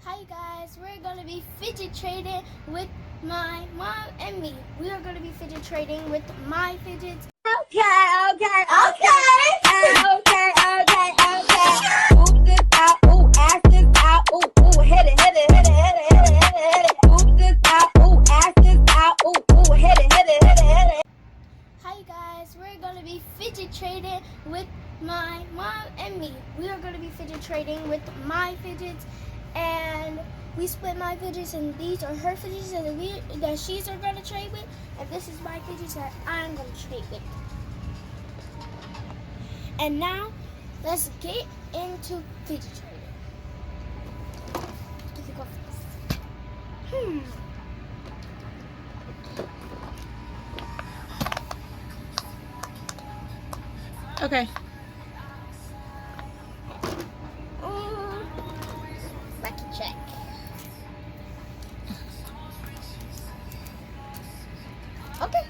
Hi guys, we're going to be fidget trading with my mom and me. We are going to be fidget trading with my fidgets. Okay. Ooh, this out, ooh, ass this out, ooh, hit it. Ooh, this out, ooh, ass this out, ooh, hit it. Hi guys, we're going to be fidget trading with my mom and me. We are going to be fidget trading with my fidgets, and we split my fidgets, and these are her fidgets that she's are going to trade with, and this is my fidgets that I'm going to trade with. And now, let's get into fidget trading. Get to go first. Okay. Lucky check. Okay.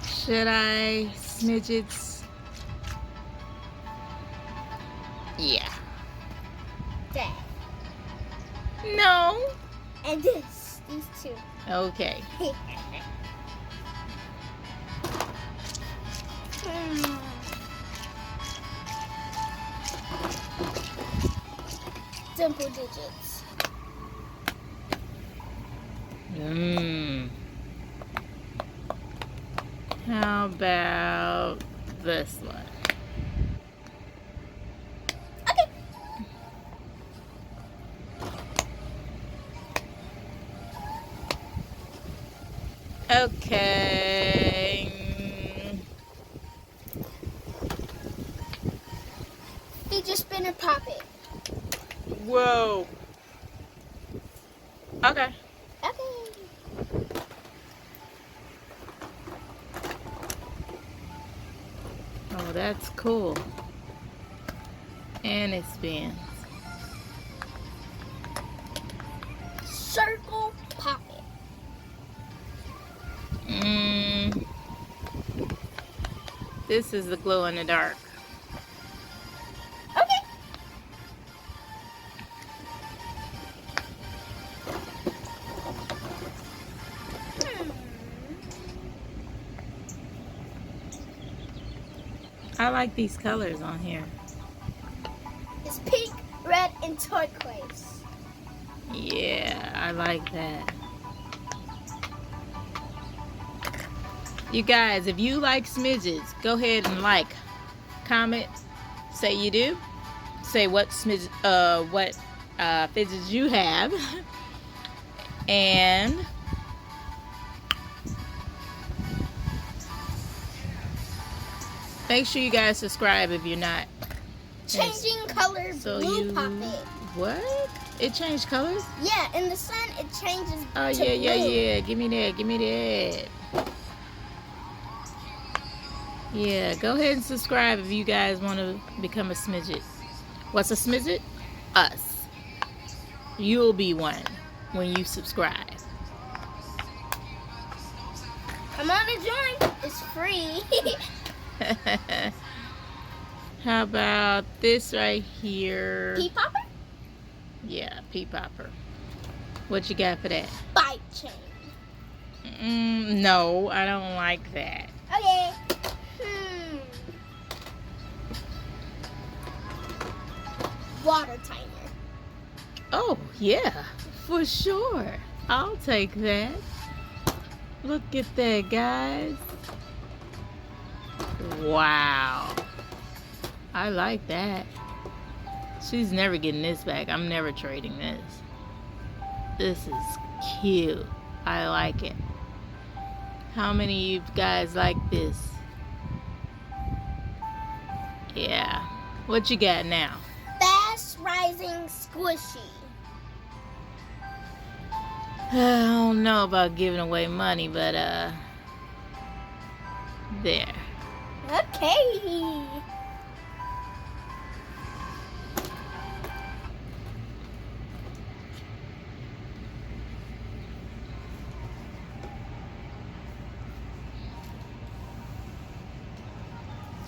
Should I smidgets? Yeah. Dad. No. And these two. Okay. Simple digits. How about this one? Okay. Fidget spinner, pop it. Whoa. Okay. Okay. Oh, that's cool. And it spins. Circle, pop it. This is the glow in the dark. Okay. I like these colors on here. It's pink, red, and turquoise. Yeah, I like that. You guys, if you like smidgets, go ahead and like, comment, say you do, say what fidgets you have, and make sure you guys subscribe if you're not. Changing color, So blue, pop it. What? It changed colors? Yeah, in the sun it changes Oh to yeah, blue. yeah. Give me that. Yeah, go ahead and subscribe if you guys want to become a smidget. What's a smidget? Us. You'll be one when you subscribe. Come on and join. It's free. How about this right here? Pea popper? Yeah, pea popper. What you got for that? Bike chain. No, I don't like that. Okay. Water timer. Oh, yeah, for sure. I'll take that. Look at that, guys. Wow. I like that. She's never getting this back. I'm never trading this. This is cute. I like it. How many of you guys like this? Yeah. What you got now? Fast rising squishy. I don't know about giving away money, but there. Okay.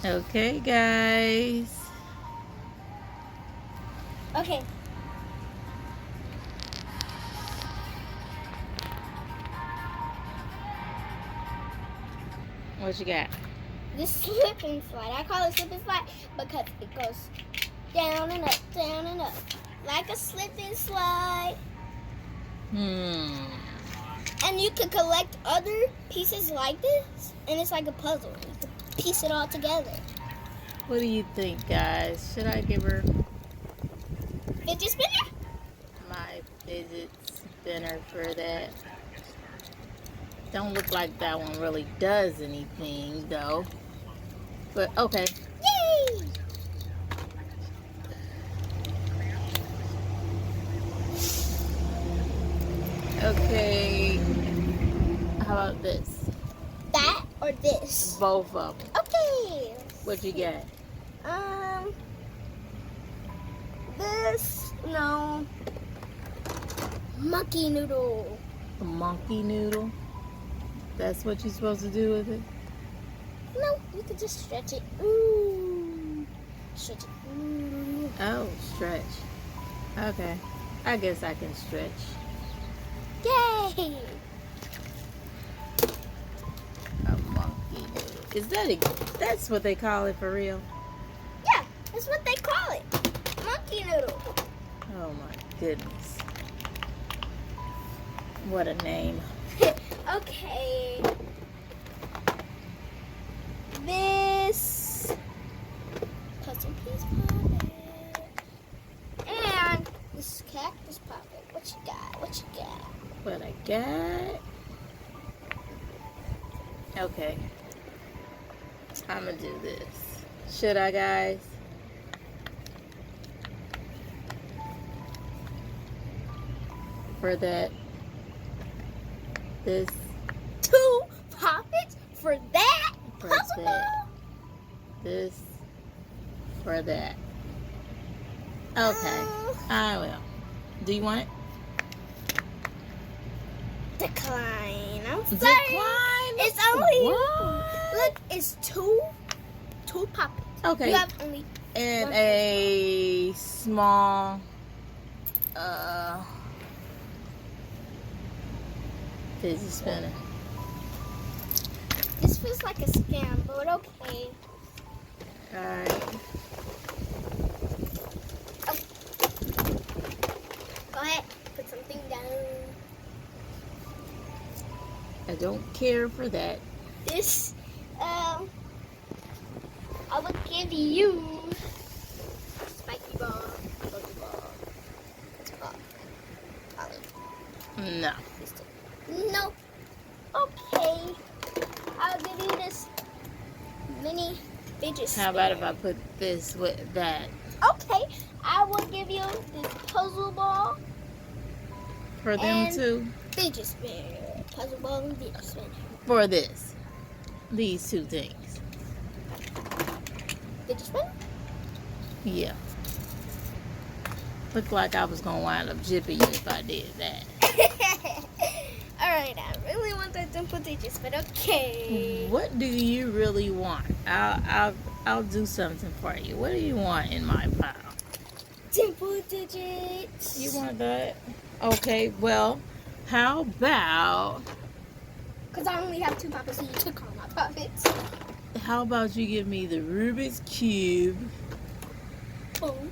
Okay, guys. Okay. What you got? This slip and slide. I call it slip and slide because it goes down and up, like a slip and slide. And you could collect other pieces like this, and it's like a puzzle. You can piece it all together. What do you think, guys? Should I give her Fidget spinner? my fidget spinner for that? Don't look like that one really does anything, though. But, okay. Yay! Okay. How about this? That or this? Both of them. Okay. What you got? This, no. Monkey noodle. A monkey noodle? That's what you're supposed to do with it? No, you could just stretch it. Ooh. Stretch it. Ooh. Oh, stretch. Okay. I guess I can stretch. Yay! A monkey noodle. Is that that's what they call it for real? Yeah, that's what they call it. Monkey noodle. Oh my goodness. What a name. Okay. This puzzle piece puppet. And this cactus puppet. What you got? What you got? What I got? Okay. I'm gonna do this. Should I, guys? For that. This. 2 puppets for that For puzzle that. ball? This. For that. Okay. I will. Do you want it? Decline. I'm sorry. Decline? It's only What? look. It's two puppets. Okay. You have only And one. a small fidget spinner. This feels like a scam, but okay. Alright. Go ahead. Put something down. I don't care for that. This, I would give you spiky ball, buggy ball. It's called olive. No. Nope. Okay. I'll give you this mini fidget spinner. How about if I put this with that? Okay. I will give you this puzzle ball, For them And- too? fidget spinner. Puzzle ball and fidget spinner. For this. These two things. Fidget spinner? Yeah. Looked like I was gonna wind up jipping you if I did that. Alright, I really want that dimple digits, but okay. What do you really want? I'll do something for you. What do you want in my pile? Dimple digits. You want that? Okay, well, how about Because I only have 2 puppets, so you took all my puppets. you give me the Rubik's Cube, Boom.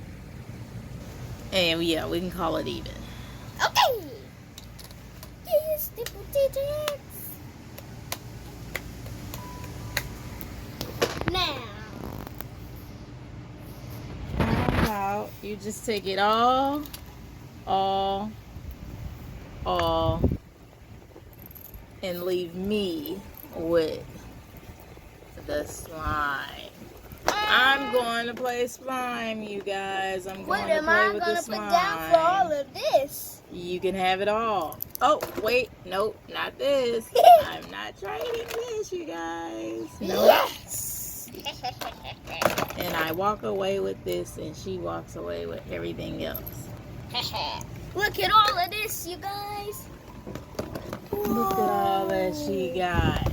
and yeah, we can call it even. Okay. Yes, dimple digits. Now. How about you just take it all, and leave me with the slime. I'm going to play slime, you guys. I'm What going to am play I with going the to put slime. down for all of this? You can have it all. Oh, wait. Nope, not this. I'm not trading this, you guys. Nope. Yes. And I walk away with this, and she walks away with everything else. Look at all of this, you guys. Look at all that she got.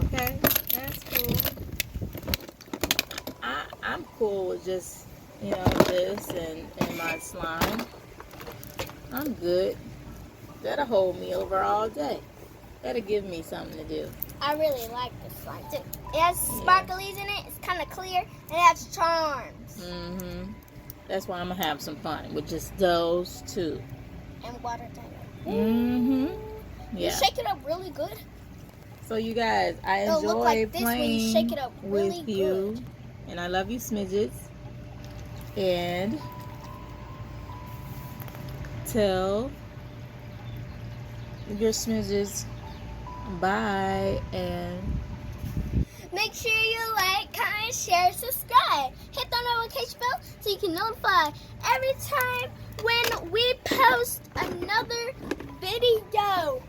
Okay, that's cool. cool with just, you know, this and my slime. I'm good. That'll hold me over all day. That'll give me something to do. I really like this slime too. It has sparklies in it. It's kind of clear. And it has charms. Mm-hmm. That's why I'm going to have some fun with just those two. And water timer. Mm-hmm. You Yeah. shake it up really good. So you guys, I It'll look enjoy like this when you playing shake it up really with you. good. And I love you, smidgets. And tell your smidgets bye and Make sure you like, comment, share, subscribe. Hit the notification bell so you can notify every time when we post another video.